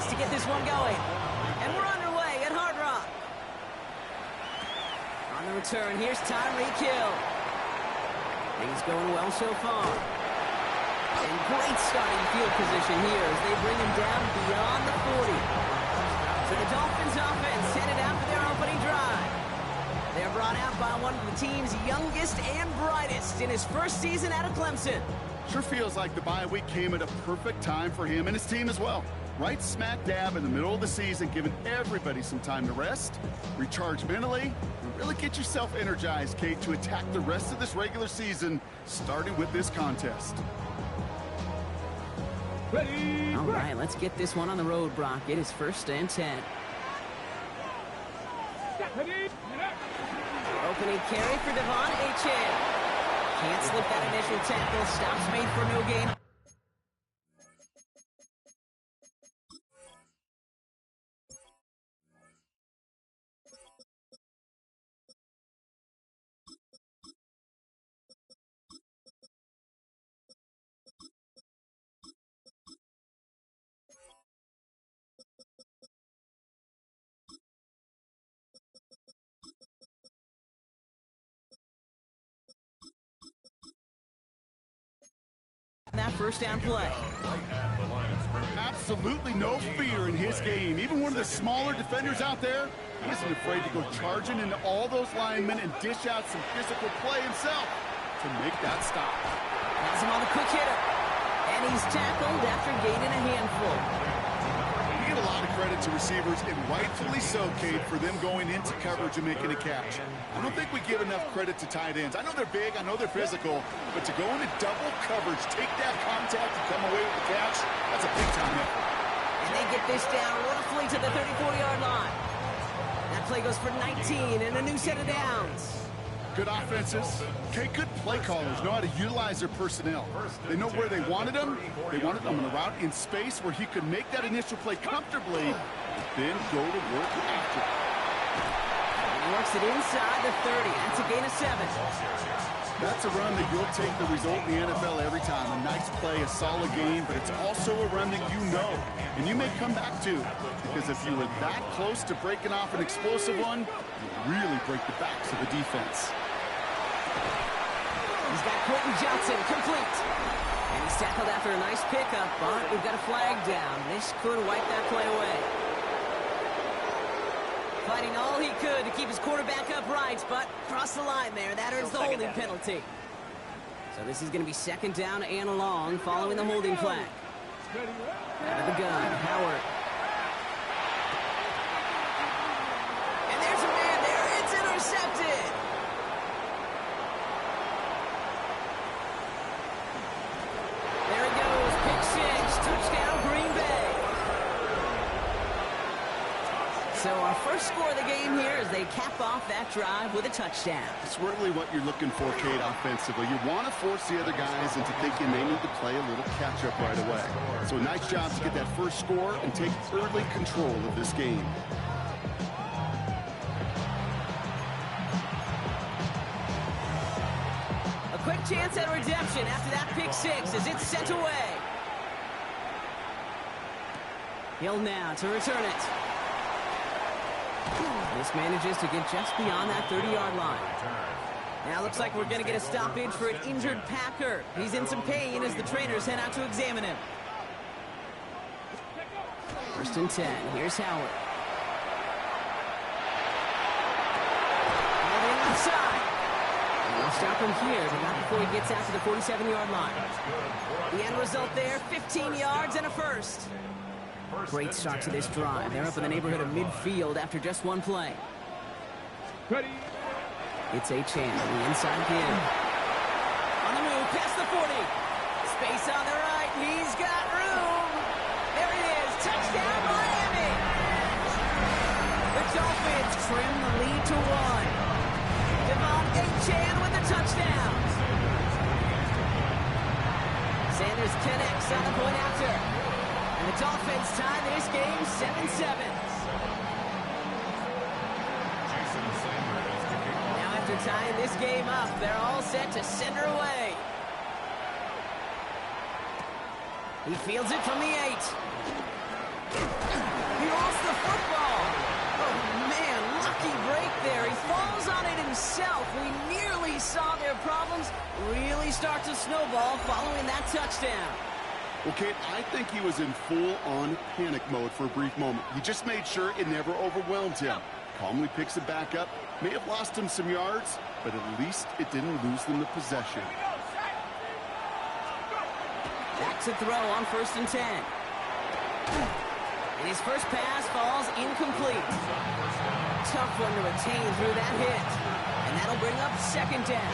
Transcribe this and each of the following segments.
tries to get this one going. And we're underway at Hard Rock. On the return, here's Tyreek Hill. Things going well so far. And great starting field position here as they bring him down beyond the 40. So the Dolphins offense headed out for their opening drive. They're brought out by one of the team's youngest and brightest in his first season out of Clemson. Sure feels like the bye week came at a perfect time for him and his team as well. Right smack dab in the middle of the season, giving everybody some time to rest, recharge mentally, and really get yourself energized, Kate, to attack the rest of this regular season, starting with this contest. Ready? All right, let's get this one on the road, Brock. It is 1st and 10. Ready? Opening carry for Devon Achane. Can't slip that initial tackle. Stops made for no gain. That first down play. Absolutely no fear in his game. Even one of the smaller defenders out there, he isn't afraid to go charging into all those linemen and dish out some physical play himself to make that stop. Has him on the quick hitter. And he's tackled after gaining a handful. You give a lot of credit to receivers, and rightfully so, Kate, for them going into coverage and making a catch. I don't think we give enough credit to tight ends. I know they're big, I know they're physical, but to go into double coverage, take that contact, and come away with the catch, that's a big-time effort. And they get this down roughly to the 34-yard line. That play goes for 19 and a new set of downs. Good offenses. Okay, good play callers know how to utilize their personnel. They know where they wanted them. They wanted them on a route in space where he could make that initial play comfortably, and then go to work after it. He works it inside the 30. That's a gain of 7. That's a run that you'll take the result in the NFL every time. A nice play, a solid game, but it's also a run that you know, and you may come back to, because if you were that close to breaking off an explosive one, you really break the backs of the defense. He's got Quentin Johnson complete. And he's tackled after a nice pickup, but we've got a flag down. This could wipe that play away. Fighting all he could to keep his quarterback upright, but crossed the line there. That earns the holding penalty. So this is going to be 2nd down and long following the holding flag. Out of the gun, Howard. And there's a man there. It's intercepted. There he goes. Pick 6. Touchdown, Green Bay. So our first score of the game here as they cap off that drive with a touchdown. It's really what you're looking for, Kate, offensively. You want to force the other guys into thinking they need to play a little catch-up right away. So a nice job to get that first score and take early control of this game. A quick chance at redemption after that pick 6 as it's sent away. Hill now to return it. This manages to get just beyond that 30-yard line. Now looks like we're going to get a stoppage for an injured Packer. He's in some pain as the trainers head out to examine him. 1st and 10. Here's Howard. And in outside. And they'll stop him here, but not before he gets out to the 47-yard line. The end result there, 15 yards and a first. Great start to this drive. They're up in the neighborhood of midfield after just one play. Ready? It's Achane on the inside give. On the move, past the 40. Space on the right. He's got room. There it is. Touchdown, Miami. The Dolphins trim the lead to 1. Devon Achane with the touchdown. Sanders connects on the point after. And the Dolphins tie this game 7-7. Now after tying this game up, they're all set to send her away. He fields it from the 8. lost the football. Oh, man, lucky break there. He falls on it himself. We nearly saw their problems really start to snowball following that touchdown. Well, Kate, I think he was in full-on panic mode for a brief moment. He just made sure it never overwhelmed him. Calmly picks it back up. May have lost him some yards, but at least it didn't lose them the possession. Back to throw on 1st and 10. And his first pass falls incomplete. Tough one to retain through that hit. And that'll bring up 2nd down.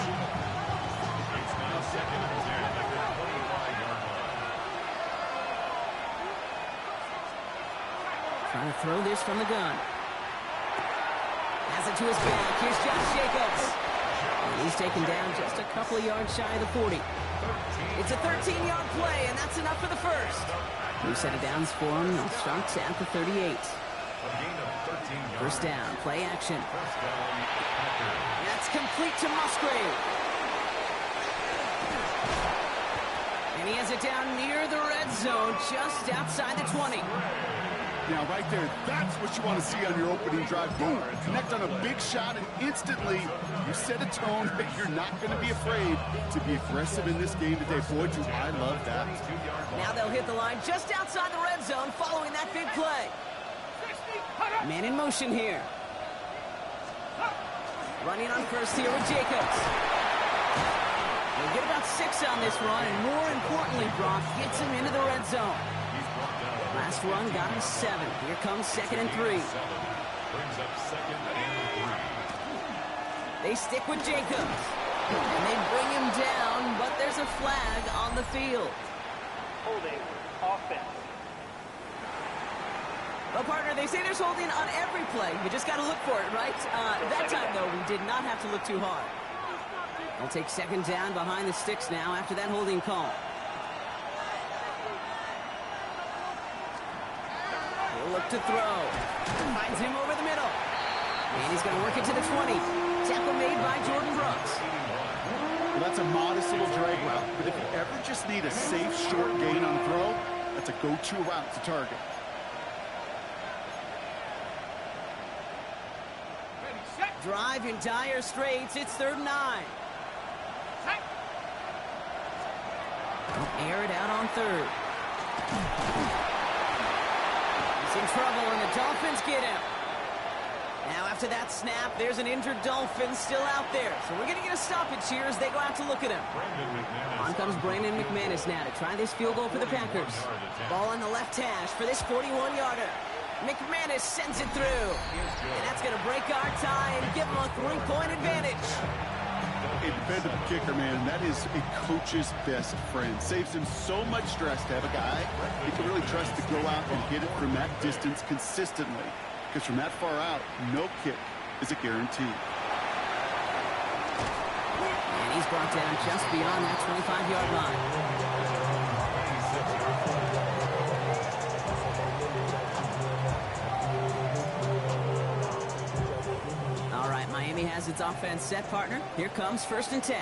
Trying to throw this from the gun. Has it to his back. Here's Josh Jacobs. And he's taken down just a couple of yards shy of the 40. It's a 13-yard play, and that's enough for the first. New set of downs for him. They'll start at the 38. First down, play action. That's complete to Musgrave. And he has it down near the red zone, just outside the 20. Now, right there, that's what you want to see on your opening drive. Boom! Connect on a big shot, and instantly you set a tone that you're not going to be afraid to be aggressive in this game today. Boy, do I love that. Now they'll hit the line just outside the red zone following that big play. Man in motion here. Running on first here with Jacobs. They'll get about 6 on this run, and more importantly, Brock gets him into the red zone. Last run got him 7. Here comes 2nd and 3. They stick with Jacobs. And they bring him down, but there's a flag on the field. Holding offense. Well, partner, they say there's holding on every play. You just got to look for it, right? That time, though, we did not have to look too hard. They'll take 2nd down behind the sticks now after that holding call. Look to throw. Finds him over the middle. And he's going to work it to the 20. Tackle made by Jordan Brooks. Well, that's a modest little drag route, but if you ever just need a safe, short gain on throw, that's a go-to route to target. Drive in dire straits. It's 3rd and 9. They'll air it out on 3rd. In trouble, and the Dolphins get him. Now, after that snap, there's an injured Dolphin still out there. So we're going to get a stoppage here as they go out to look at him. On comes Brandon McManus now to try this field goal for the Packers. Ball on the left hash for this 41-yarder. McManus sends it through. And that's going to break our tie and give them a 3-point advantage. A dependable kicker, man, that is a coach's best friend. Saves him so much stress to have a guy he can really trust to go out and hit it from that distance consistently. Because from that far out, no kick is a guarantee. And he's brought down just beyond that 25-yard line. Miami has its offense set, partner. Here comes 1st and 10.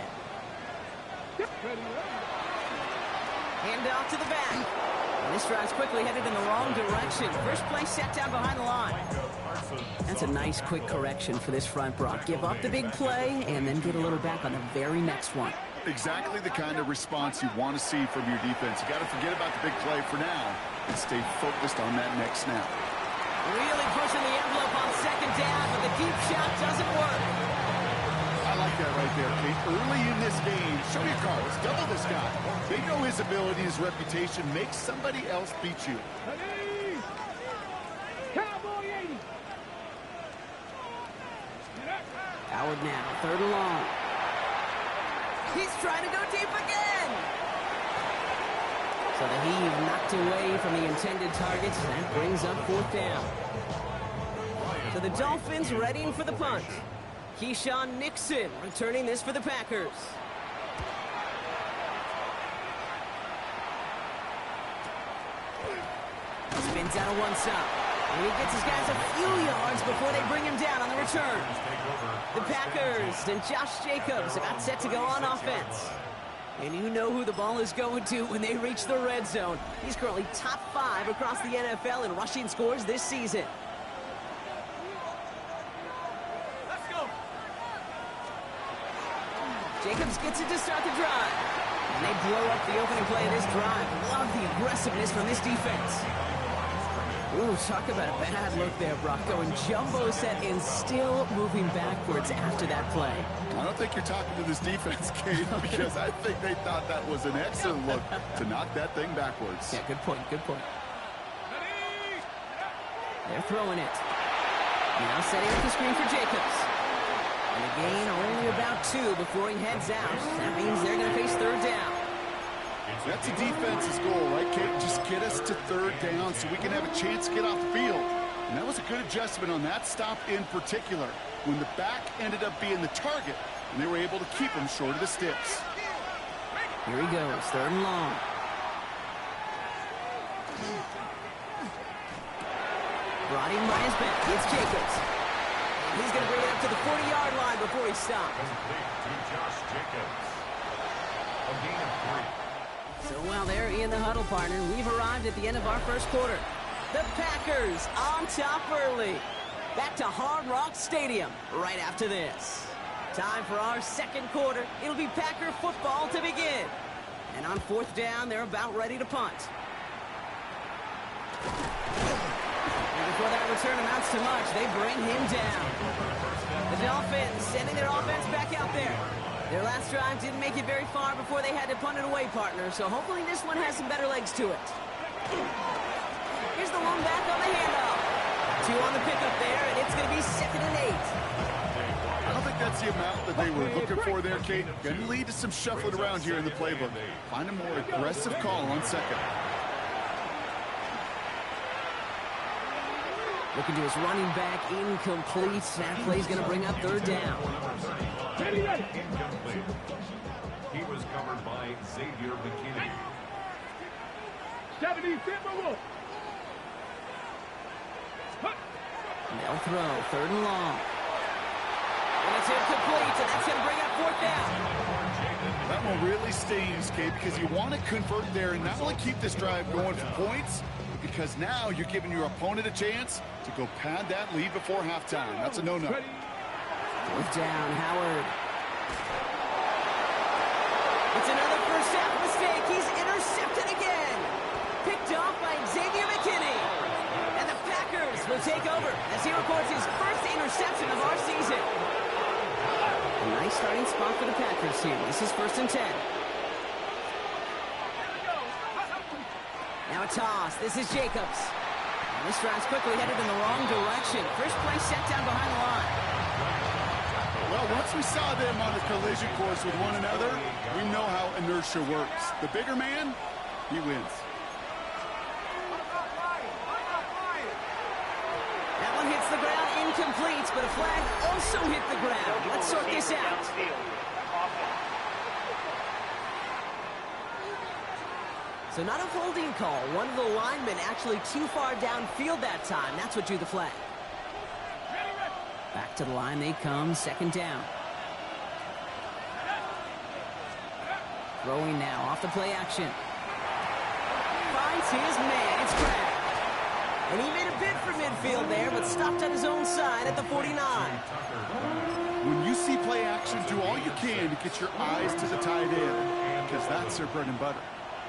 Hand off to the back. And this drive's quickly headed in the wrong direction. First play set down behind the line. That's a nice quick correction for this front, Brock. Give up the big play and then get a little back on the very next one. Exactly the kind of response you want to see from your defense. You got to forget about the big play for now and stay focused on that next snap. Really pushing the envelope on 2nd down, but the deep shot doesn't work. I like that right there, Kate. Early in this game, show your cards. Double this guy. They know his ability, his reputation. Make somebody else beat you. Cowboy 80. Howard now, 3rd and long. He's trying to go deep again. So the heave knocked away from the intended targets. That brings up 4th down. So the Dolphins readying for the punt. Keyshawn Nixon returning this for the Packers. Spins out of one side. And he gets his guys a few yards before they bring him down on the return. The Packers and Josh Jacobs about set to go on offense. And you know who the ball is going to when they reach the red zone. He's currently top 5 across the NFL in rushing scores this season. Let's go. Jacobs gets it to start the drive. And they blow up the opening play of this drive. Love the aggressiveness from this defense. Ooh, talk about a bad look there, Brock. Going jumbo set and still moving backwards after that play. I don't think you're talking to this defense, Kate, because I think they thought that was an excellent look to knock that thing backwards. Yeah, good point, good point. They're throwing it. Now setting up the screen for Jacobs. And a gain only about 2 before he heads out. That means they're going to face third down. That's a defense's goal, right, Kate? Just get us to third down so we can have a chance to get off the field. And that was a good adjustment on that stop in particular, when the back ended up being the target, and they were able to keep him short of the sticks. Here he goes, third and long. Brought in by his back. It's Jacobs. And he's going to bring it up to the 40-yard line before he stops. To Josh Jacobs. A gain of 3. So while they're in the huddle, partner, we've arrived at the end of our first quarter. The Packers on top early. Back to Hard Rock Stadium right after this. Time for our second quarter. It'll be Packer football to begin. And on fourth down, they're about ready to punt. And before that return amounts to much, they bring him down. The Dolphins sending their offense back out there. Their last drive didn't make it very far before they had to punt it away, partner, so hopefully this one has some better legs to it. Here's the one back on the handoff. 2 on the pickup there, and it's going to be 2nd and 8. I don't think that's the amount that they were looking for there, Kate. Going to lead to some shuffling around here in the playbook. Find a more aggressive call on second. Looking to his running back, incomplete. That play's going to bring up third down. Incomplete. He was covered by Xavier McKinney. 70 Timberwolves. They'll throw, third and long. And it's incomplete, and that's going to bring up fourth down. That one really stings, Kate, because you want to convert there and not only keep this drive going for points, because now you're giving your opponent a chance to go pad that lead before halftime. That's a no-no. Fourth down, Howard. It's another first half mistake. He's intercepted again. Picked off by Xavier McKinney. And the Packers will take over as he records his first interception of our season. A nice starting spot for the Packers here. This is 1st and 10. Now a toss. This is Jacobs. And this drive's quickly headed in the wrong direction. First play set down behind the line. Well, once we saw them on a collision course with one another, we know how inertia works. The bigger man, he wins. That one hits the ground, incomplete, but a flag also hit the ground. Let's sort this out. So not a holding call. One of the linemen actually too far downfield that time. That's what drew the flag. Back to the line they come, 2nd down. Throwing now, off the play action. Finds his man, it's Craig. And he made a bid for midfield there, but stopped on his own side at the 49. When you see play action, do all you can to get your eyes to the tight end, because that's their bread and butter.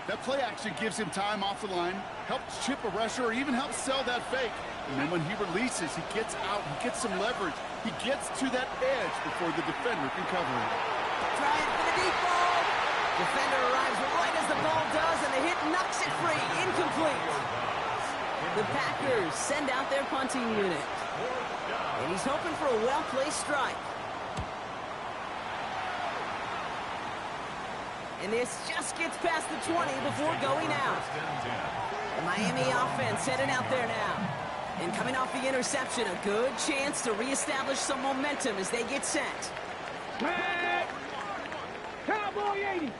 That play action gives him time off the line, helps chip a rusher, or even helps sell that fake. And then when he releases, he gets out, he gets some leverage. He gets to that edge before the defender can cover him. Trying for the deep ball. Defender arrives right as the ball does, and the hit knocks it free. Incomplete. The Packers send out their punting unit. And he's hoping for a well-placed strike. And this just gets past the 20 before going out. The Miami offense headed out there now. And coming off the interception, a good chance to reestablish some momentum as they get set. Cowboy 80.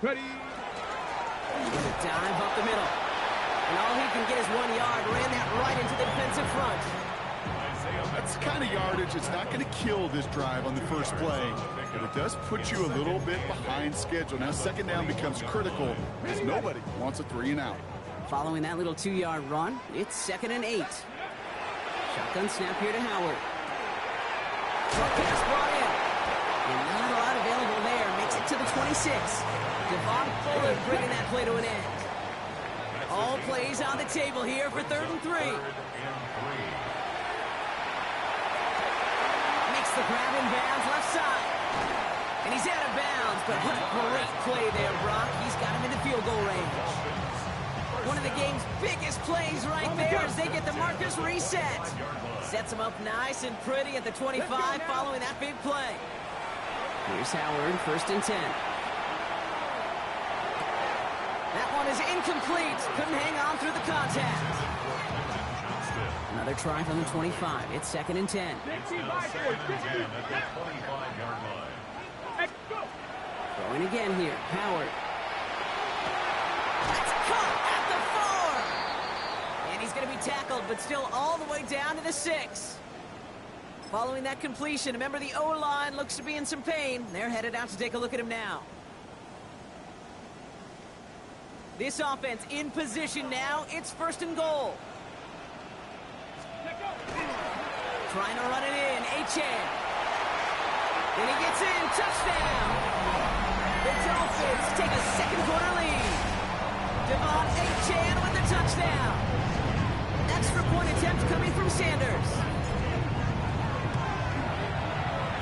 Ready. With a dive up the middle. And all he can get is 1 yard. Ran that right into the defensive front. That's the kind of yardage it's not going to kill this drive on the first play, but it does put you a little bit behind schedule. Now second down becomes critical as nobody wants a 3-and-out. Following that little 2-yard run, it's 2nd and 8. Shotgun snap here to Howard. Short pass brought in. And not a lot available there. Makes it to the 26. Devon Fuller bringing that play to an end. All plays on the table here for 3rd and 3. Makes the grab in bounds left side. And he's out of bounds, but what a great play there, Brock. He's got him into field goal range. One of the game's biggest plays right there as they get the markers reset. Sets him up nice and pretty at the 25 following that big play. Here's Howard, 1st and 10. That one is incomplete. Couldn't hang on through the contact. Another try from the 25. It's 2nd and 10. Throwing again here. Howard. That's caught at the 4. And he's going to be tackled, but still all the way down to the 6. Following that completion, remember the O-line looks to be in some pain. They're headed out to take a look at him now. This offense in position now. It's 1st and goal. Trying to run it in. Achane. And he gets in. Touchdown. The Dolphins take a 2nd quarter lead. Devon Achane with the touchdown. Extra point attempt coming from Sanders.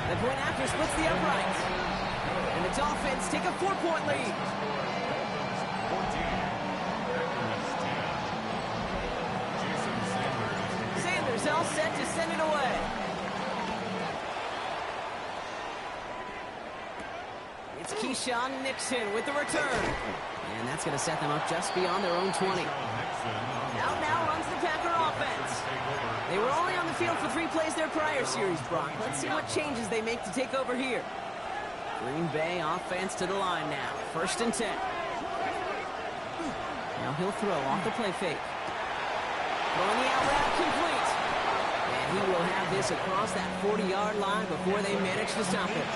The point after splits the uprights. And the Dolphins take a 4-point lead. Sanders all set to send it away. It's Keyshawn Nixon with the return. And that's going to set them up just beyond their own 20. Out now runs the Packer offense. They were only on the field for 3 plays their prior series, Brock. Let's see what changes they make to take over here. Green Bay offense to the line now. 1st and 10. Now he'll throw off the play fake. Throwing the out route complete. And he will have this across that 40-yard line before they manage to stop it.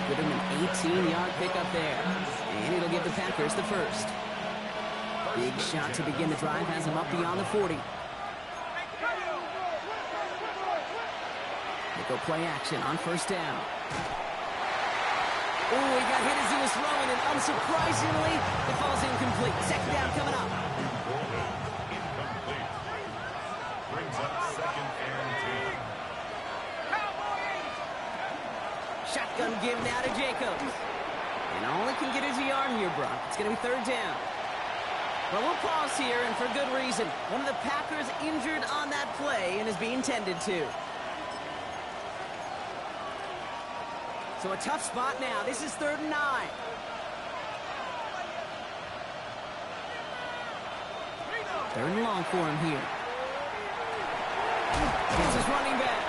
Give him an 18-yard pickup there. And it'll give the Packers the 1st. Big shot to begin the drive has him up beyond the 40. They go play action on 1st down. Oh, he got hit as he was throwing, and unsurprisingly, it falls incomplete. 2nd down coming up. Incomplete. Brings up 2nd and 10. Shotgun give now to Jacobs. And all he can get is a yard here, Brock. It's going to be 3rd down. Well, we'll pause here, and for good reason. One of the Packers injured on that play and is being tended to. So a tough spot now. This is 3rd and 9. Third and long for him here. Here's his running back.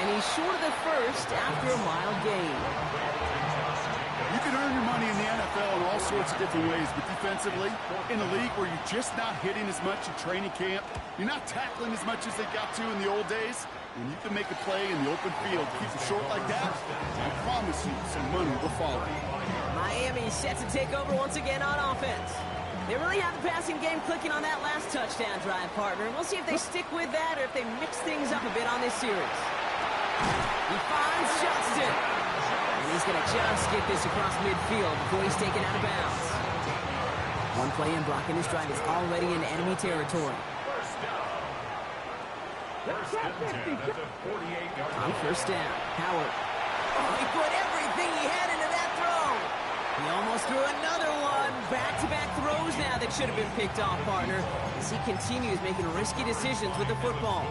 And he's short of the 1st after a mild gain. You can earn your money in the NFL in all sorts of different ways, but defensively, in a league where you're just not hitting as much in training camp, you're not tackling as much as they got to in the old days, and you can make a play in the open field, keep it short like that, I promise you some money will follow. Miami set to take over once again on offense. They really have the passing game clicking on that last touchdown drive, partner. And we'll see if they stick with that or if they mix things up a bit on this series. He finds Johnston. And he's going to just get this across midfield before he's taken out of bounds. One play in, Brock, and this drive is already in enemy territory. First and 10 at the 48-yard line. On 1st down, Howard. Oh, he put everything he had into that throw. He almost threw another one. Back-to-back throws now that should have been picked off, partner, as he continues making risky decisions with the football.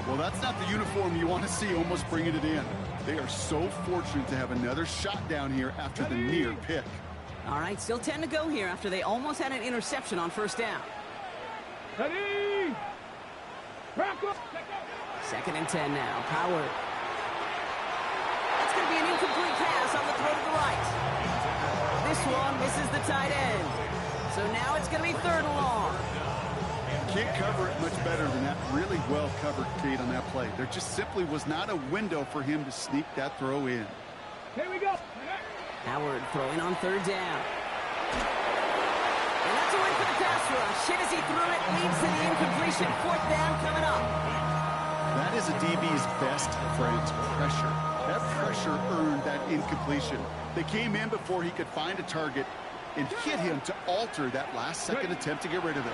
Well, that's not the uniform you want to see almost bringing it in. They are so fortunate to have another shot down here after the near pick. All right, still 10 to go here after they almost had an interception on 1st down. Ready! Back up! 2nd and 10 now. Howard. That's going to be an incomplete pass on the throw to the right. This one misses the tight end. So now it's going to be 3rd and long. can't cover it much better than that. Really well covered, Kate, on that play. There just simply was not a window for him to sneak that throw in. Here we go. Howard throwing on third down. And that's a win for the pass rush. Hit as he threw it, leads to the incompletion. Fourth down coming up. That is a DB's best friend, pressure. That pressure earned that incompletion. They came in before he could find a target and hit him to alter that last-second attempt to get rid of it.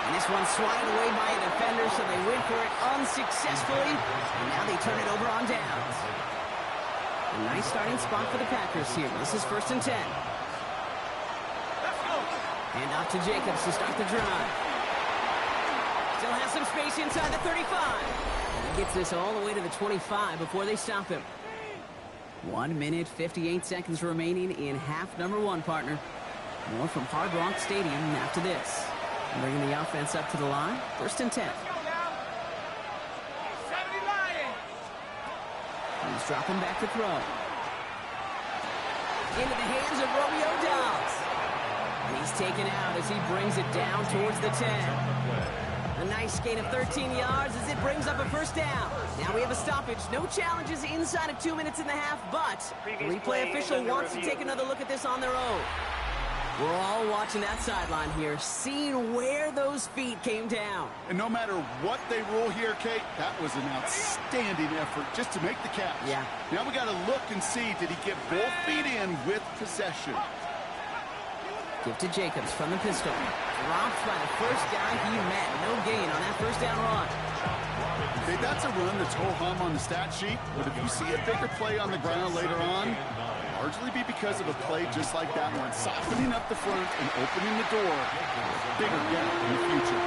And this one's swatted away by a defender, so they went for it unsuccessfully. And now they turn it over on downs. A nice starting spot for the Packers here. This is 1st and 10. Hand off to Jacobs to start the drive. Still has some space inside the 35. And he gets this all the way to the 25 before they stop him. 1 minute, 58 seconds remaining in half number 1, partner. More from Hard Rock Stadium after this. Bringing the offense up to the line. 1st and 10. He's dropping back to throw. Into the hands of Romeo Dobbs. And he's taken out as he brings it down towards the 10. A nice gain of 13 yards as it brings up a 1st down. Now we have a stoppage. No challenges inside of 2 minutes and a half, but the replay official wants to take another look at this on their own. We're all watching that sideline here, seeing where those feet came down. And no matter what they rule here, Kate, that was an outstanding effort just to make the catch. Yeah. Now we got to look and see, did he get both feet in with possession? Give to Jacobs from the pistol. Dropped by the first guy he met. No gain on that 1st down run. Hey, that's a run that's ho-hum on the stat sheet, but if you see a bigger play on the ground later on, largely be because of a play just like that one, softening up the front and opening the door for a bigger gap in the future.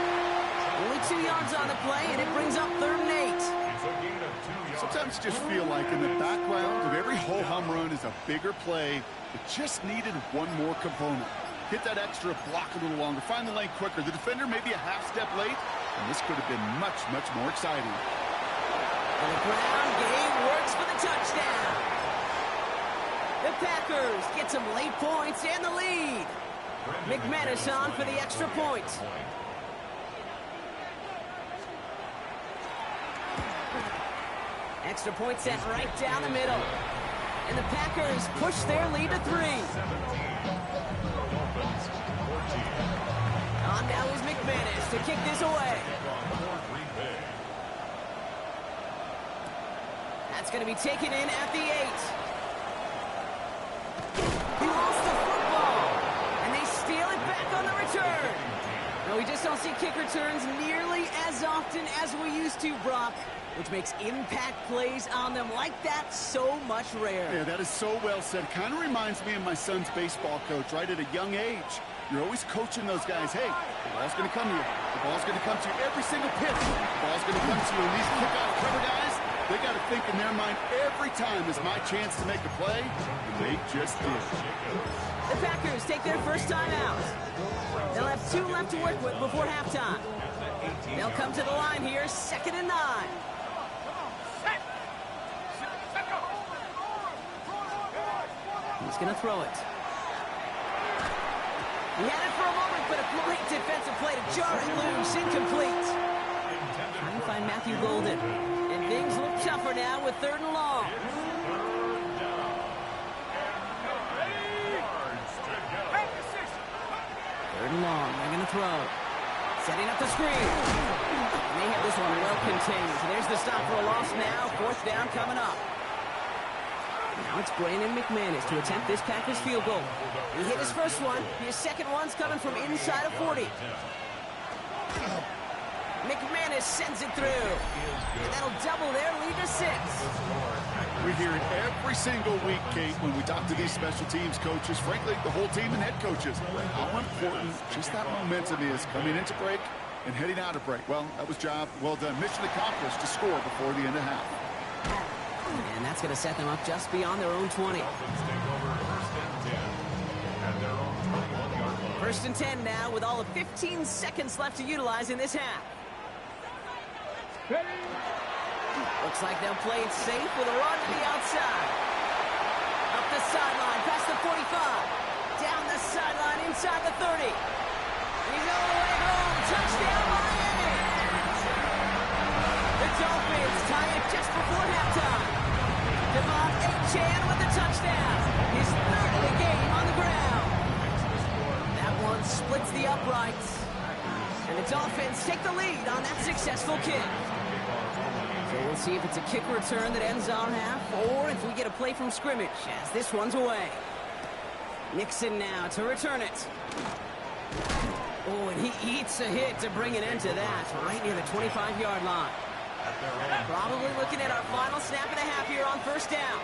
Only 2 yards on the play, and it brings up 3rd and 8. Sometimes you just feel like in the background of every ho-hum run is a bigger play that just needed one more component. Hit that extra block a little longer, find the lane quicker. The defender may be a half step late, and this could have been much, much more exciting. And the ground game works for the touchdown. The Packers get some late points and the lead. McManus on for the extra point. Extra point sent right down the middle. And the Packers push their lead to 3. On now is McManus to kick this away. That's going to be taken in at the 8. He lost the football, and they steal it back on the return. No, we just don't see kick returns nearly as often as we used to, Brock, which makes impact plays on them like that so much rarer. Yeah, that is so well said. Kind of reminds me of my son's baseball coach, right at a young age. You're always coaching those guys, hey, the ball's going to come to you. The ball's going to come to you every single pitch. The ball's going to come to you. And these kickoff cover guys, they got to think in their mind every time is my chance to make a play, and they just did. The Packers take their first time out. They'll have 2 left to work with before halftime. They'll come to the line here, 2nd and 9. He's going to throw it. He had it for a moment, but a great defensive play to jar it loose, incomplete. Trying to find Matthew Golden. And things look tougher now with 3rd and long. 3rd and long, they're going to throw. Setting up the screen. And they have this one well contained. So there's the stop for a loss now. 4th down coming up. Now it's Brandon McManus to attempt this Packers field goal. He hit his first one. His second one's coming from inside of 40. McManus sends it through. And that'll double their lead to 6. We hear it every single week, Kate, when we talk to these special teams coaches, frankly, the whole team and head coaches, how important just that momentum is coming into break and heading out of break. Well, that was job well done. Mission accomplished to score before the end of half. And that's going to set them up just beyond their own 20. 1st and 10 now with all of 15 seconds left to utilize in this half. Looks like they'll play it safe with a run to the outside. Up the sideline, past the 45. down the sideline inside the 30. He's all the way home. Touchdown, Miami. The Dolphins tie it just before halftime. Devon Achane with the touchdown. His third of the game on the ground. That one splits the uprights. And the Dolphins take the lead on that successful kick. So we'll see if it's a kick return that ends our half, or if we get a play from scrimmage as this one's away. Nixon now to return it. Oh, and he eats a hit to bring an end to that, right near the 25-yard line. Probably looking at our final snap and a half here on first down.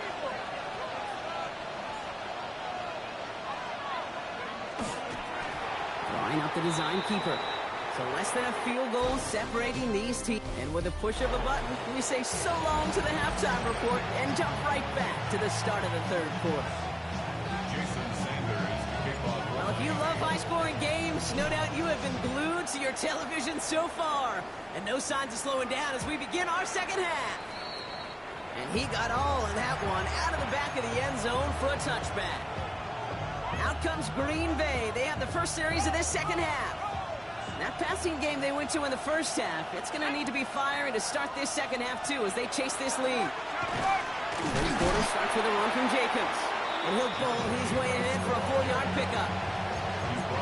Drawing up the design keeper. So less than a field goal separating these teams. And with a push of a button, we say so long to the halftime report and jump right back to the start of the third quarter. Well, if you love high-scoring games, no doubt you have been glued to your television so far. And no signs of slowing down as we begin our second half. And he got all of that one out of the back of the end zone for a touchback. Out comes Green Bay. They have the first series of this second half. That passing game they went to in the first half, it's going to need to be firing to start this second half, too, as they chase this lead. Third quarter starts with a run from Jacobs. And he'll bowl his way ahead for a 4-yard pickup.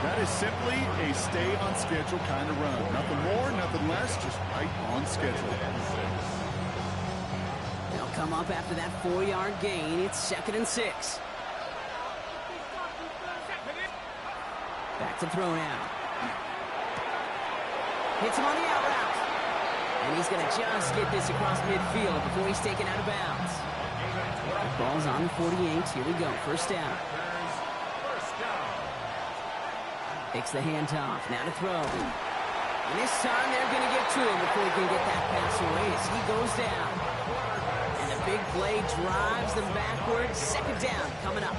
That is simply a stay-on-schedule kind of run. Nothing more, nothing less, just right on schedule. They'll come up after that 4-yard gain. It's 2nd and 6. Back to throw now. Hits him on the out route. And he's going to just get this across midfield before he's taken out of bounds. The ball's on the 48. Here we go. First down. Takes the handoff. Now to throw. And this time they're going to get to him before he can get that pass away as he goes down. And the big play drives them backwards. Second down coming up.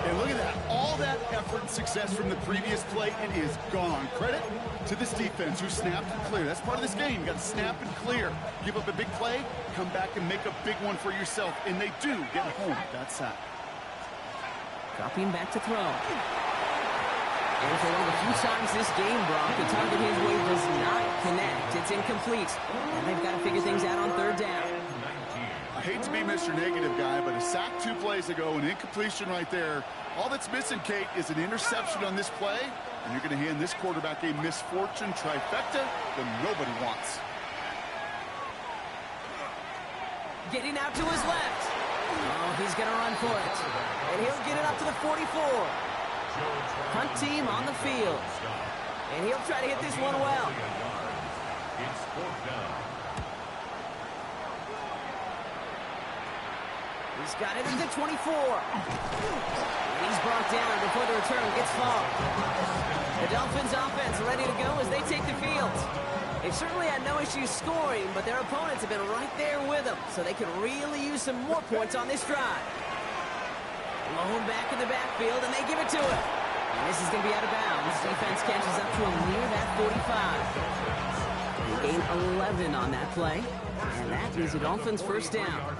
And look at that. All that effort and success from the previous play, it is gone. Credit to this defense who snapped and cleared. That's part of this game. You got to snap and clear. Give up a big play, come back and make a big one for yourself. And they do get home that sack. Dropping back to throw. And for one of the few times this game, Brock, the target his way does not connect. It's incomplete. And they've got to figure things out on third down. I hate to be Mr. Negative guy, but a sack 2 plays ago, an incompletion right there. All that's missing, Kate, is an interception on this play, and you're going to hand this quarterback a misfortune trifecta that nobody wants. Getting out to his left. Oh, he's going to run for it. And he'll get it up to the 44. Hunt team on the field. And he'll try to hit this one well. It's 4th down. He's got it at the 24. And he's brought down before the return gets far. The Dolphins offense ready to go as they take the field. They've certainly had no issues scoring, but their opponents have been right there with them, so they can really use some more points on this drive. Blown back in the backfield, and they give it to him. And this is going to be out of bounds. Defense catches up to him near that 45. They gain 11 on that play, and that is the Dolphins' first down.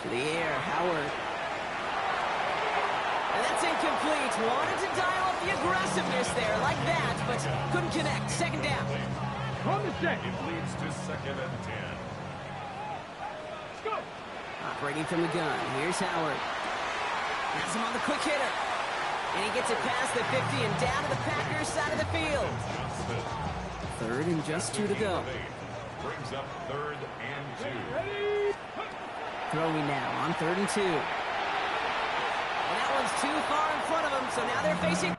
To the air, Howard. And that's incomplete. Wanted to dial up the aggressiveness there like that, but couldn't connect. Second down. On the set. It leads to 2nd and 10. Go. Operating from the gun. Here's Howard. Has him on the quick hitter. And he gets it past the 50 and down to the Packers side of the field. Third and just 2 to go. Brings up 3rd and 2. Ready. Throwing now on 3rd and 2. And that one's too far in front of them, so now they're facing...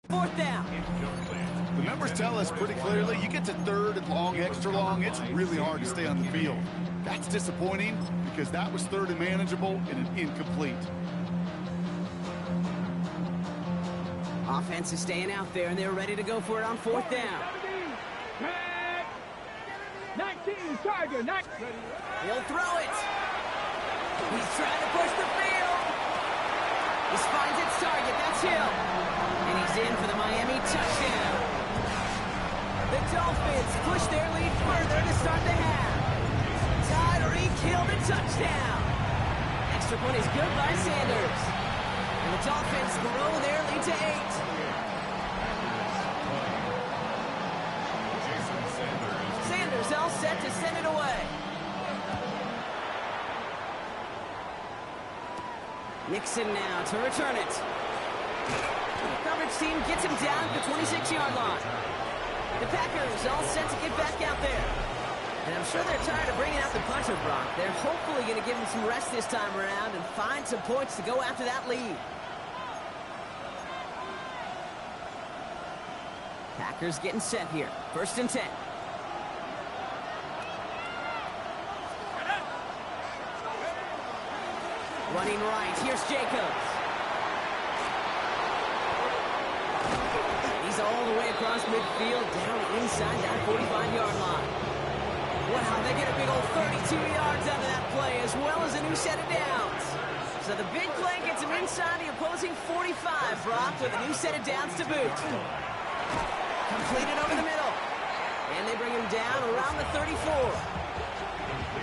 Fourth down. The numbers tell us pretty clearly, you get to 3rd and long, extra long, it's really hard to stay on the field. That's disappointing because that was 3rd and manageable and an incomplete. Offense is staying out there, and they're ready to go for it on 4th down. 19, Tiger, 19. He'll throw it. He's trying to push the field. This finds its target. That's Hill. And he's in for the Miami touchdown. The Dolphins push their lead further to start the half. Tyreek Hill, the touchdown. Extra point is good by Sanders. And the Dolphins grow their lead to 8. Sanders all set to send it away. Nixon now to return it. The coverage team gets him down at the 26-yard line. The Packers all set to get back out there. And I'm sure they're tired of bringing out the punter, Brock. They're hopefully going to give him some rest this time around and find some points to go after that lead. Packers getting set here. 1st and 10. Running right. Here's Jacobs. He's all the way across midfield, down inside that 45-yard line. Wow, they get a big old 32 yards out of that play, as well as a new set of downs. So the big play gets him inside the opposing 45, Brock, with a new set of downs to boot. Completed over the middle. And they bring him down around the 34.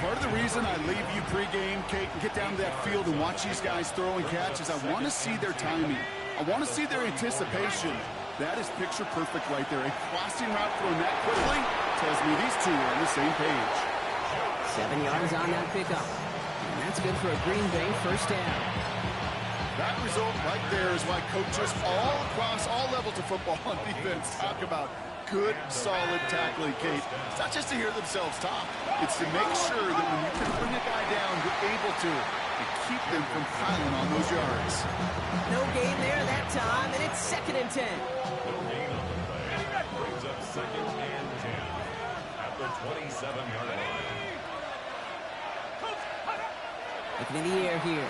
Part of the reason I leave you pregame, Kate, and get down to that field and watch these guys throw and catch is I want to see their timing. I want to see their anticipation. That is picture perfect right there. A crossing route thrown that quickly tells me these two are on the same page. 7 yards on that pickup. And that's good for a Green Bay 1st down. That result right there is why coaches all across all levels of football and defense talk about good, solid tackling, Kate. It's not just to hear themselves talk. It's to make sure that when you can bring a guy down, you're able to keep them from piling on those yards. No gain there that time, and it's 2nd and 10. No gain on the play. Brings up 2nd and 10 at the 27-yard line. Looking in the air here.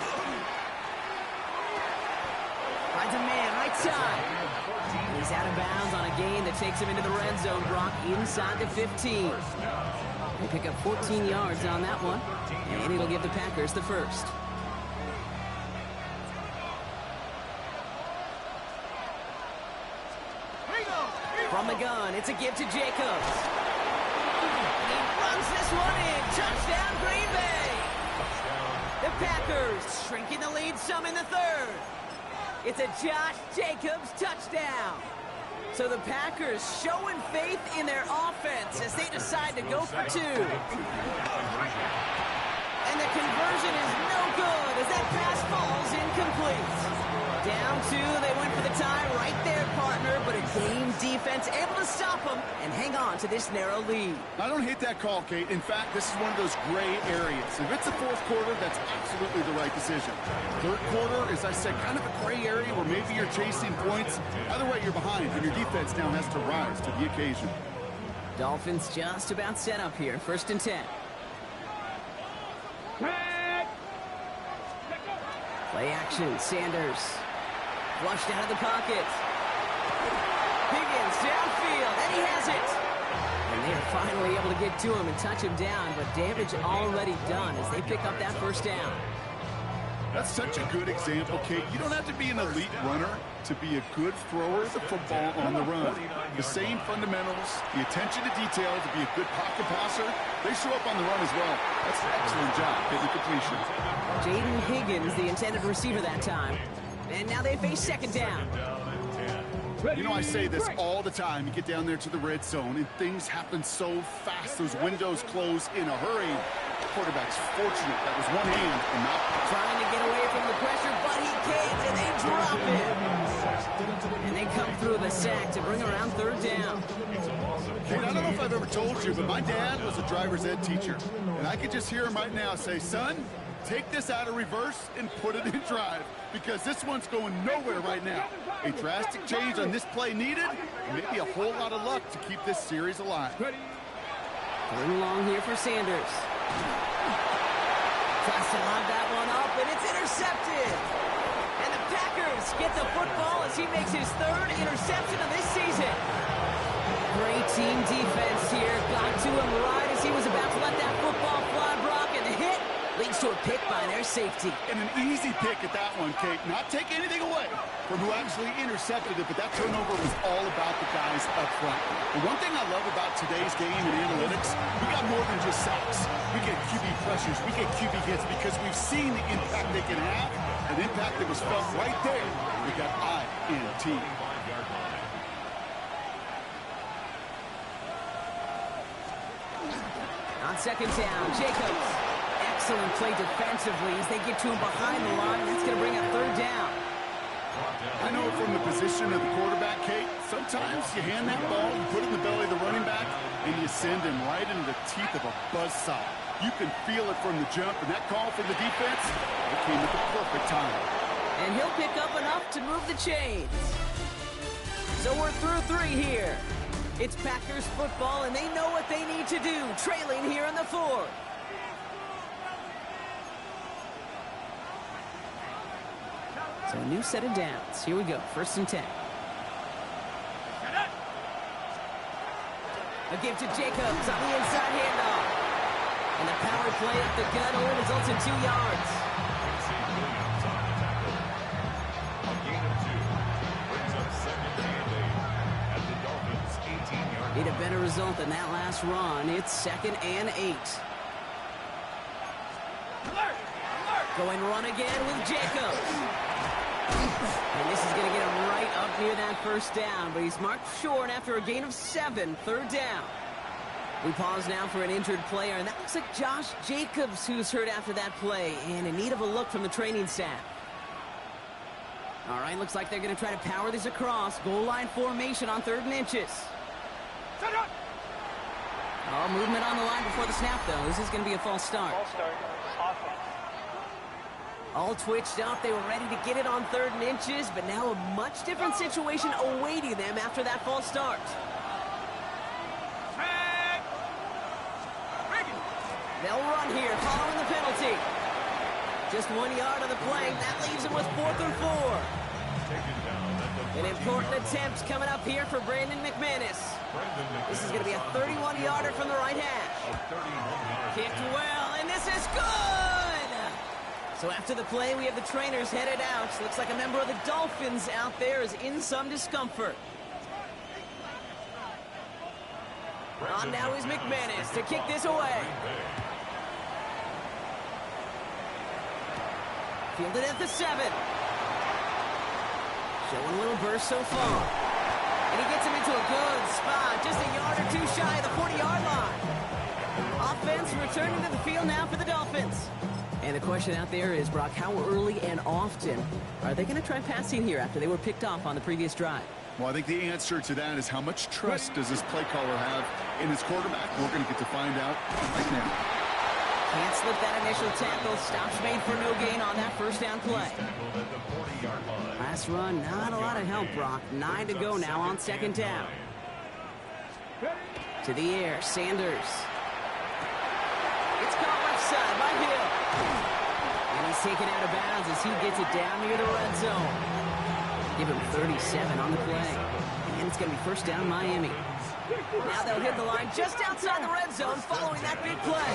Finds a man, right side. He's out of bounds on a gain that takes him into the red zone, Brock, inside the 15. They pick up 14 yards on that one, and it'll give the Packers the 1st. From the gun, it's a give to Jacobs. He runs this one in. Touchdown, Green Bay. The Packers shrinking the lead some in the 3rd. It's a Josh Jacobs touchdown. So the Packers showing faith in their offense as they decide to go for 2. And the conversion is no good as that pass falls incomplete. Down 2, they went for the tie right there, partner, but a game defense able to stop them and hang on to this narrow lead. I don't hate that call, Kate. In fact, this is one of those gray areas. If it's the 4th quarter, that's absolutely the right decision. 3rd quarter, as I said, kind of a gray area where maybe you're chasing points. Either way, you're behind, and your defense now has to rise to the occasion. Dolphins just about set up here. 1st and 10. Play action, Sanders. Flushed out of the pocket. Higgins downfield, and he has it. And they're finally able to get to him and touch him down, but damage already done as they pick up that 1st down. That's such a good example, Kate. You don't have to be an elite runner to be a good thrower of the football on the run. The same fundamentals, the attention to detail to be a good pocket passer, they show up on the run as well. That's an excellent job getting completion. Jaden Higgins, the intended receiver that time. And now they face 2nd down. You know, I say this all the time. You get down there to the red zone, and things happen so fast. Those windows close in a hurry. The quarterback's fortunate. That was one hand and not trying to get away from the pressure, but he can't, and they drop him. And they come through the sack to bring around 3rd down. Kate, I don't know if I've ever told you, but my dad was a driver's ed teacher. And I could just hear him right now say, son, take this out of reverse and put it in drive, because this one's going nowhere right now. A drastic change on this play needed, and maybe a whole lot of luck to keep this series alive. Going along here for Sanders. Tries to lob that one up, and it's intercepted. And the Packers get the football as he makes his 3rd interception of this season. Great team defense here. Got to him right as he was about to let that football fly, Brock, and the hit leads leads to a pick by their safety. And an easy pick at that one, Kate. Not take anything away from who actually intercepted it, but that turnover was all about the guys up front. And one thing I love about today's game and analytics, we got more than just sacks. We get QB pressures, we get QB hits, because we've seen the impact they can have, an impact that was felt right there with that INT. On second down, Jacobs. Excellent play defensively as they get to him behind the line. That's going to bring up third down. I know from the position of the quarterback, Kate, sometimes you hand that ball, you put it in the belly of the running back, and you send him right into the teeth of a buzzsaw. You can feel it from the jump, and that call from the defense, it came at the perfect time. And he'll pick up enough to move the chains. So we're through 3 here. It's Packers football, and they know what they need to do, trailing here in the 4th. So a new set of downs. Here we go, 1st and 10. A give to Jacobs on the inside handoff. And the power play up the gut only results in 2 yards. Need a better result than that last run. It's 2nd and 8. Going run again with Jacobs. And this is going to get him right up near that 1st down, but he's marked short after a gain of 7, 3rd down. We pause now for an injured player, and that looks like Josh Jacobs who's hurt after that play, and in need of a look from the training staff. All right, looks like they're going to try to power this across. Goal line formation on 3rd and inches. Oh, movement on the line before the snap, though. This is going to be a false start. False start. Offense. All twitched up. They were ready to get it on 3rd and inches, but now a much different situation awaiting them after that false start. They'll run here following the penalty. Just 1 yard on the play. That leaves them with 4th and 4. An important attempt coming up here for Brandon McManus. This is going to be a 31-yarder from the right hash. Kicked well, and this is good! So after the play, we have the trainers headed out. Looks like a member of the Dolphins out there is in some discomfort. On now is McManus to kick this away. Fielded at the 7. Showing a little burst so far. And he gets him into a good spot, just a yard or 2 shy of the 40-yard line. Offense returning to the field now for the Dolphins. And the question out there is, Brock, how early and often are they going to try passing here after they were picked off on the previous drive? Well, I think the answer to that is how much trust does this play caller have in his quarterback? We're going to get to find out right now. Can't slip that initial tackle. Stops made for no gain on that 1st down play. Last run, not a lot of help, Brock. 9 to go now on 2nd down. To the air, Sanders. It's caught left side by Hill. And he's taken out of bounds as he gets it down near the red zone. Give him 37 on the play. And it's going to be 1st down Miami. Now they'll hit the line just outside the red zone following that big play.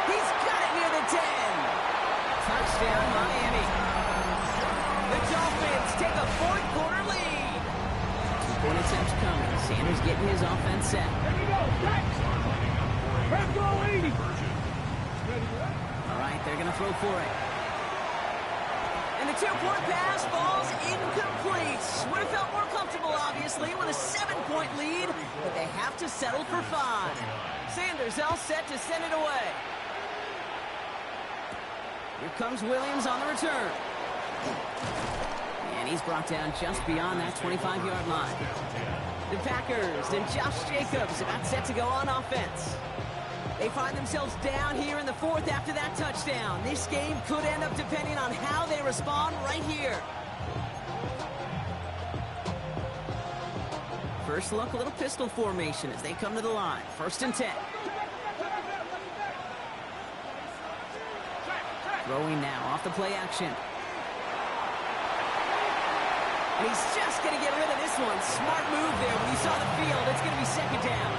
He's got it near the 10. Touchdown, Miami. The Dolphins take a 4th quarter lead. 2-point attempts coming. Sanders getting his offense set. There we go. Red goal 80. All right, they're going to throw for it. And the 2-point pass falls incomplete. Would have felt more comfortable, obviously, with a 7-point lead, but they have to settle for 5. Sanders all set to send it away. Here comes Williams on the return. And he's brought down just beyond that 25-yard line. The Packers and Josh Jacobs about set to go on offense. They find themselves down here in the 4th after that touchdown. This game could end up depending on how they respond right here. First look, a little pistol formation as they come to the line. 1st and 10. Throwing now off the play action. And he's just going to get rid of this one. Smart move there when he saw the field. It's going to be 2nd down.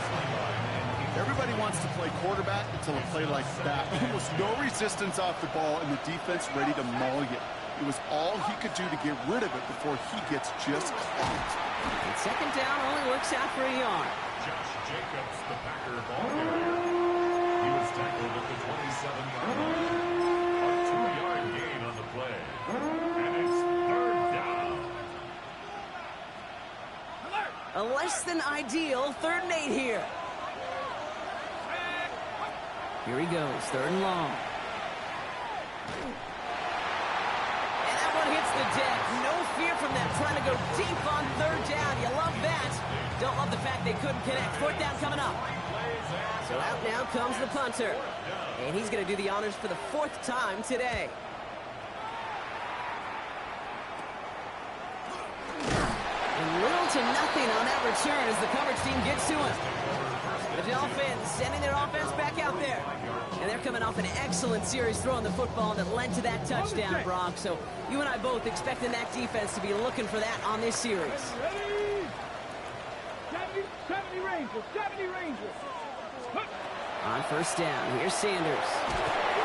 Everybody wants to play quarterback until a play like that. Almost no resistance off the ball, and the defense ready to maul you. It was all he could do to get rid of it before he gets just clocked. And second down only works out for a yard. Josh Jacobs, the Packer ball carrier. He was tackled at the 27-yard line. A 2-yard gain on the play. And it's third down. A less than ideal 3rd and 8 here. Here he goes, 3rd and long. And that one hits the deck. No fear from them trying to go deep on 3rd down. You love that. Don't love the fact they couldn't connect. 4th down coming up. So out now comes the punter. And he's going to do the honors for the 4th time today. And little to nothing on that return as the coverage team gets to him. The Dolphins sending their offense back out there. And they're coming off an excellent series throwing the football that led to that touchdown, Brock. So you and I both expecting that defense to be looking for that on this series. 70 Rangers, 70 Rangers. On 1st down, here's Sanders.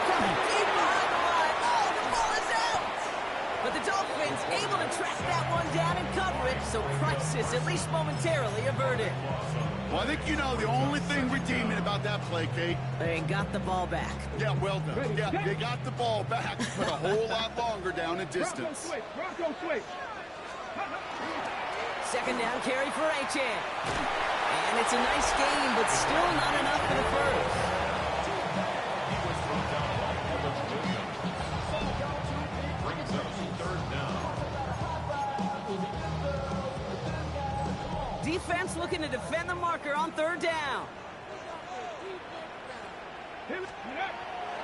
Coming deep behind the line. Oh, the ball is out! But the Dolphins able to track that one down and cover it, so crisis at least momentarily averted. Well, I think you know the only thing redeeming about that play, Kate. They got the ball back. Yeah, well done. Yeah, they got the ball back, but a whole lot longer down in distance. Bronco switch. 2nd down carry for Achan. And it's a nice game, but still not enough for the first. He was brought down by Ellis Williams. Brings up 3rd down. Defense looking to defend the marker on 3rd down. They're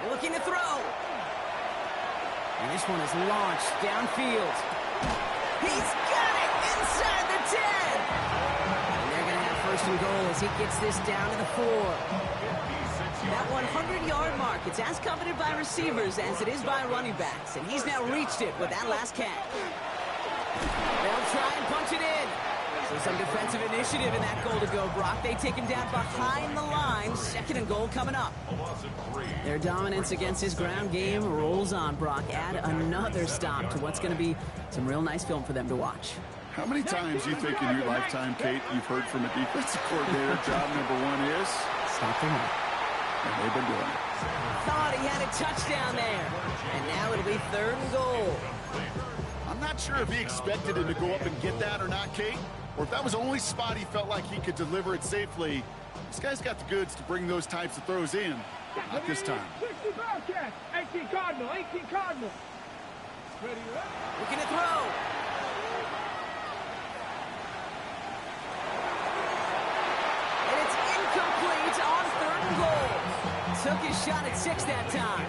looking to throw. And this one is launched downfield. He's got it inside the 10. And they're going to have 1st and goal as he gets this down to the 4. That 100-yard mark, it's as coveted by receivers as it is by running backs. And he's now reached it with that last catch. They'll try and punch it in. So some defensive initiative in that goal to go, Brock. They take him down behind the line. 2nd and goal coming up. Their dominance against his ground game rolls on, Brock. Add another stop to what's going to be some real nice film for them to watch. How many times do you think in your lifetime, Kate, you've heard from a defensive coordinator, job number 1 is? Stop the run. And they've been doing it. Thought he had a touchdown there. And now it'll be 3rd and goal. I'm not sure if he expected him to go up and get that or not, Kate, or if that was the only spot he felt like he could deliver it safely. This guy's got the goods to bring those types of throws in. Not this time. 60 Bearcats, 18 Cardinal, 18 Cardinal. Ready, Looking to throw. And it's incomplete on 3rd and goal. Took his shot at 6 that time.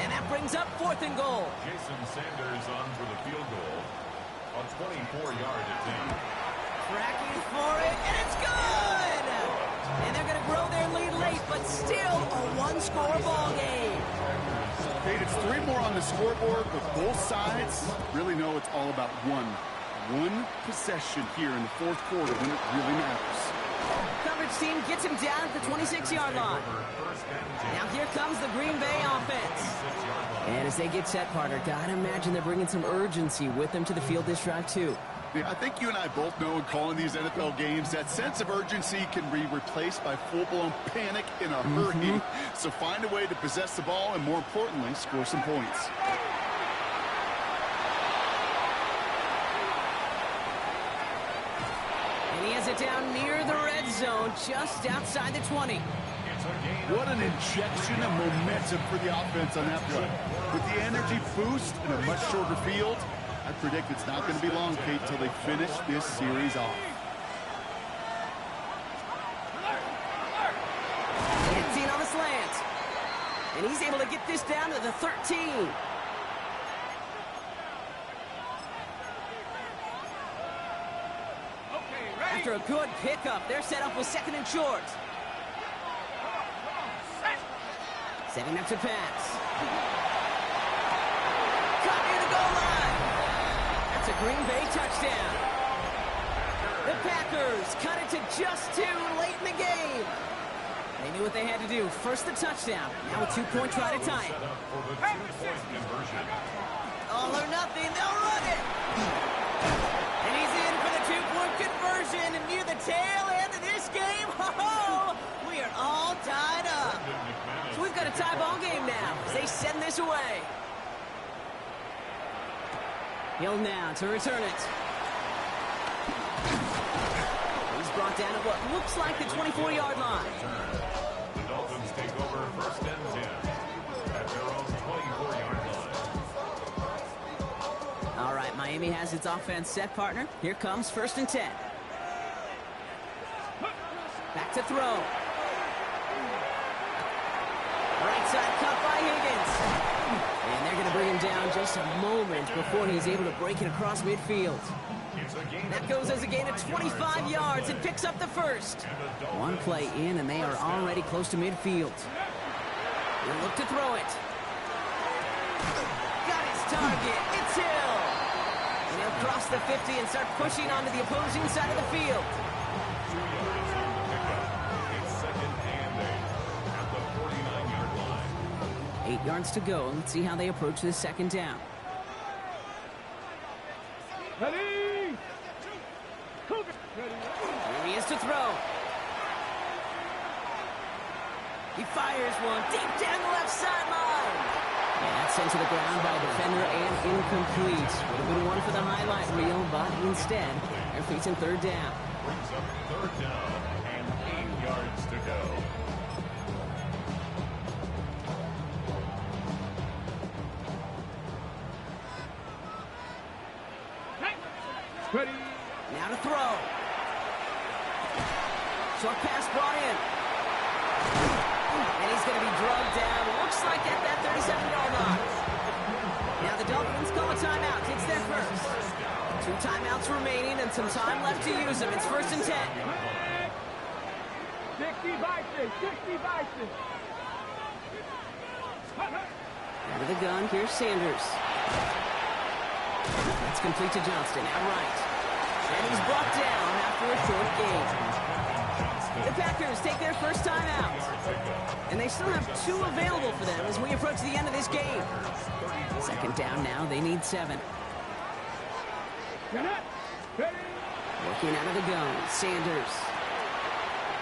And that brings up 4th and goal. Jason Sanders on for the field goal. A 24-yard attempt. Tracking for it, and it's good! And they're going to grow their lead late, but still a 1-score ball game. Kate, it's 3 more on the scoreboard, but both sides really know it's all about one possession here in the 4th quarter when it really matters. Coverage team gets him down at the 26-yard line. Now here comes the Green Bay offense. And as they get set, partner, gotta imagine they're bringing some urgency with them to the field this drive, too. I think you and I both know in calling these NFL games that sense of urgency can be replaced by full-blown panic in a hurry. So find a way to possess the ball and, more importantly, score some points. And he has it down near the red zone, just outside the 20. What an injection of momentum for the offense on that play. With the energy boost in a much shorter field, I predict it's not going to be long, Kate, till they finish this series off. 15 on the slant. And he's able to get this down to the 13. After a good pickup, they're set up with 2nd and short. Setting up to pass. Caught near the goal line. That's a Green Bay touchdown. The Packers cut it to just 2 late in the game. They knew what they had to do. First the touchdown. Now a two-point try to tie it. Set up for the two-point conversion. All or nothing. They'll run it. And he's in for the two-point conversion. And near the tail end of this game, ho-ho, we are all tied up. So we've got a tie ball game now as they send this away. Hill now to return it. He's brought down at what looks like the 24-yard line. The Dolphins take over first and 10 at their own 24-yard line. All right, Miami has its offense set, partner. Here comes first and 10. Back to throw. Right side cut by Higgins. And they're going to bring him down just a moment before he's able to break it across midfield. That goes as a gain of 25 yards and picks up the first. One play in, and they are already close to midfield. They look to throw it. Got his target. It's Hill. And he'll cross the 50 and start pushing onto the opposing side of the field. 2 yards on the pickup. It's second and 8 at the 49-yard line. 8 yards to go. Let's see how they approach this second down. Ready? Cougar. Ready. Here he is to throw. He fires one deep down the left sideline. And that's sent to the ground by a defender and incomplete. Would have been one for the highlight reel, but instead, they're facing third down. Brings up third down and 8 yards to go. Ready. Now to throw. Short pass brought in. And he's going to be drugged down. Looks like at that 37-yard line. Now the Dolphins call a timeout. It's their first. 2 timeouts remaining and some time left to use them. It's first and 10. 60 by 6. 60 by 6. Out of the gun, here's Sanders. That's complete to Johnston, outright. And he's brought down after a short gain. The Packers take their first time out. And they still have 2 available for them as we approach the end of this game. Second down now, they need 7. Ready. Working out of the gun, Sanders.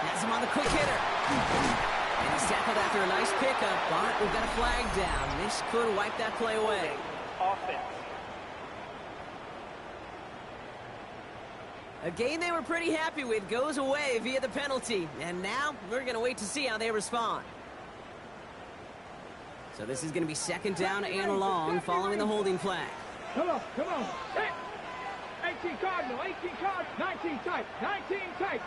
Has him on the quick hitter. And he's tackled after a nice pickup, but we've got a flag down. This could wipe that play away. Offense. A game they were pretty happy with goes away via the penalty. And now we're going to wait to see how they respond. So this is going to be second down and long following the holding flag. Come on. Come on. 18 Cardinal. 18 Cardinal. 19 tight. 19 tight.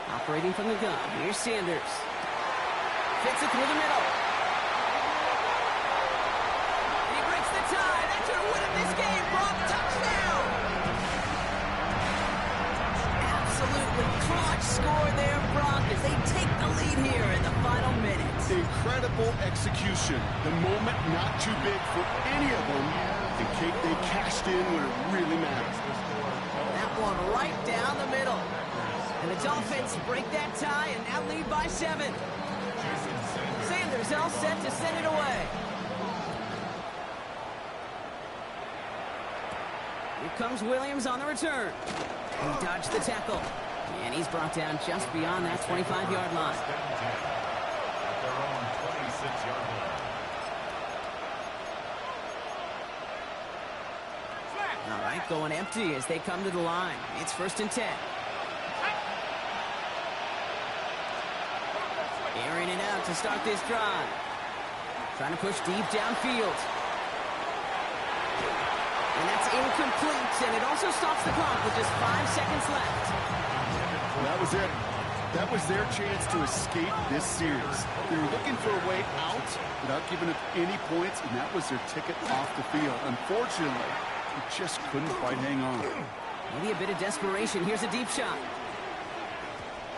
Operating from the gun, here's Sanders. Fits it through the middle. He breaks the tie. That should win him this game. Brock, touchdown! Absolutely clutch score there, Brock, as they take the lead here in the final minutes. Incredible execution. The moment not too big for any of them. And they cashed in when it really matters. That one right down the middle. And the Dolphins break that tie and now lead by 7. Sanders all set to send it away. Here comes Williams on the return. He dodged the tackle. And he's brought down just beyond that 25-yard line. At their own 26-yard line. All right, going empty as they come to the line. It's first and 10. Airing it out to start this drive. Trying to push deep downfield. And that's incomplete, and it also stops the clock with just 5 seconds left. That was it. That was their chance to escape this series. They were looking for a way out without giving up any points, and that was their ticket off the field. Unfortunately, they just couldn't quite hang on. Maybe a bit of desperation. Here's a deep shot.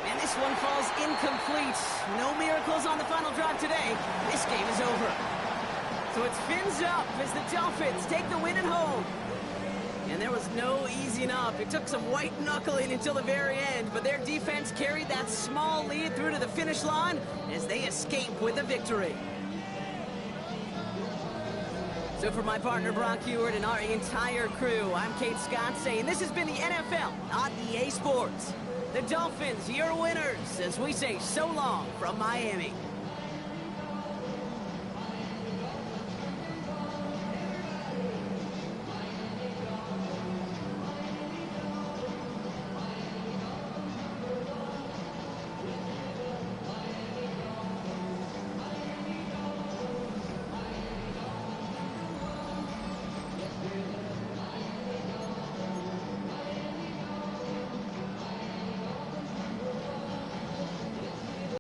And this one falls incomplete. No miracles on the final drive today. This game is over. So it's fins up as the Dolphins take the win at home. And there was no easing up. It took some white knuckling until the very end, but their defense carried that small lead through to the finish line as they escape with a victory. So for my partner Brock Heward and our entire crew, I'm Kate Scott saying this has been the NFL on EA Sports. The Dolphins, your winners, as we say so long from Miami.